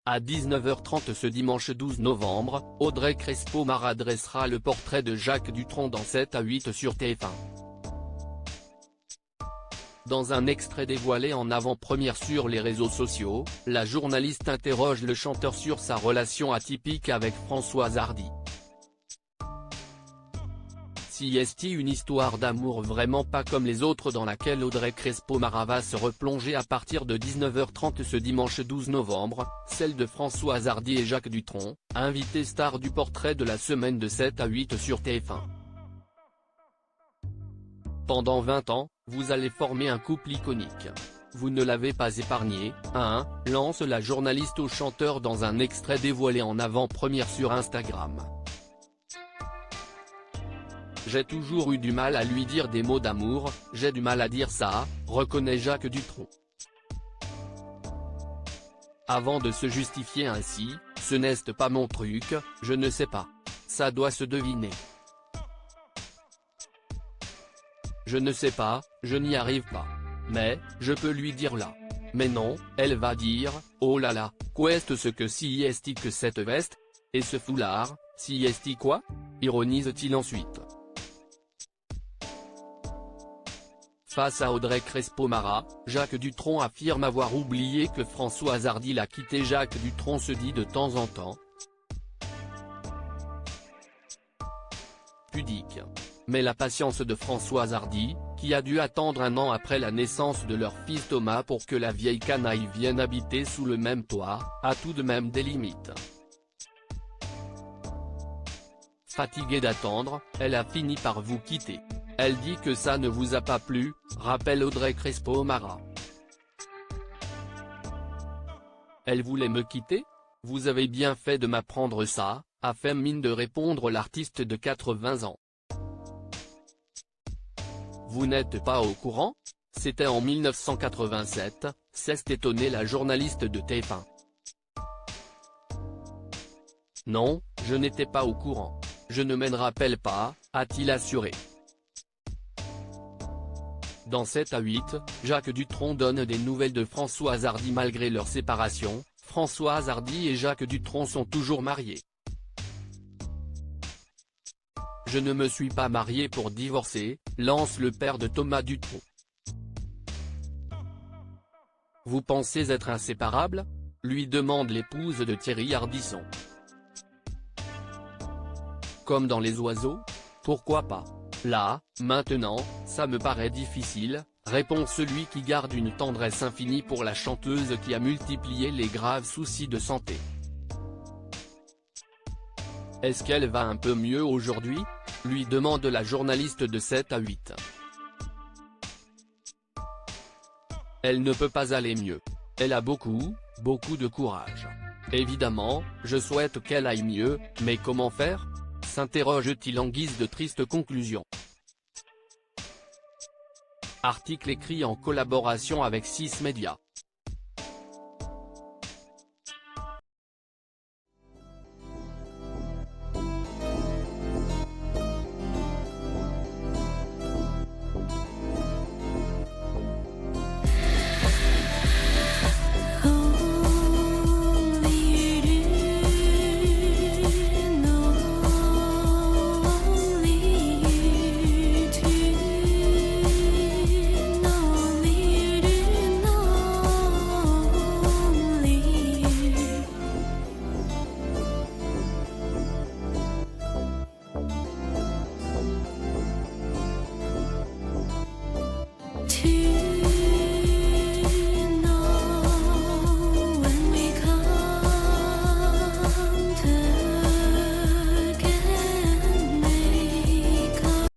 À 19h30 ce dimanche 12 novembre, Audrey Crespo-Mara dressera le portrait de Jacques Dutronc dans 7 à 8 sur TF1. Dans un extrait dévoilé en avant-première sur les réseaux sociaux, la journaliste interroge le chanteur sur sa relation atypique avec Françoise Hardy. Si est une histoire d'amour vraiment pas comme les autres dans laquelle Audrey Crespo-Mara va se replonger à partir de 19h30 ce dimanche 12 novembre, celle de Françoise Hardy et Jacques Dutronc, invités stars du portrait de la semaine de 7 à 8 sur TF1. Pendant 20 ans, vous allez former un couple iconique. Vous ne l'avez pas épargné, hein, lance la journaliste au chanteur dans un extrait dévoilé en avant-première sur Instagram. J'ai toujours eu du mal à lui dire des mots d'amour, j'ai du mal à dire ça, reconnaît Jacques Dutronc. Avant de se justifier ainsi, ce n'est pas mon truc, je ne sais pas. Ça doit se deviner. Je ne sais pas, je n'y arrive pas. Mais, je peux lui dire là. Mais non, elle va dire, oh là là, qu'est-ce que si est que cette veste? Et ce foulard, si est quoi? Ironise-t-il ensuite. Face à Audrey Crespo-Mara, Jacques Dutronc affirme avoir oublié que Françoise Hardy l'a quitté. Jacques Dutronc se dit de temps en temps pudique. Mais la patience de Françoise Hardy, qui a dû attendre 1 an après la naissance de leur fils Thomas pour que la vieille canaille vienne habiter sous le même toit, a tout de même des limites. Fatiguée d'attendre, elle a fini par vous quitter. Elle dit que ça ne vous a pas plu, rappelle Audrey Crespo-Mara. Elle voulait me quitter? Vous avez bien fait de m'apprendre ça, a fait mine de répondre l'artiste de 80 ans. Vous n'êtes pas au courant? C'était en 1987, s'est étonnée la journaliste de TF1. Non, je n'étais pas au courant. Je ne m'en rappelle pas, a-t-il assuré. Dans 7 à 8, Jacques Dutronc donne des nouvelles de Françoise Hardy. Malgré leur séparation, Françoise Hardy et Jacques Dutronc sont toujours mariés. Je ne me suis pas marié pour divorcer, lance le père de Thomas Dutronc. Vous pensez être inséparables? Lui demande l'épouse de Thierry Ardisson. Comme dans Les Oiseaux? Pourquoi pas? Là, maintenant, ça me paraît difficile, répond celui qui garde une tendresse infinie pour la chanteuse qui a multiplié les graves soucis de santé. Est-ce qu'elle va un peu mieux aujourd'hui? Lui demande la journaliste de 7 à 8. Elle ne peut pas aller mieux. Elle a beaucoup de courage. Évidemment, je souhaite qu'elle aille mieux, mais comment faire? S'interroge-t-il en guise de triste conclusion. Article écrit en collaboration avec 6 Médias.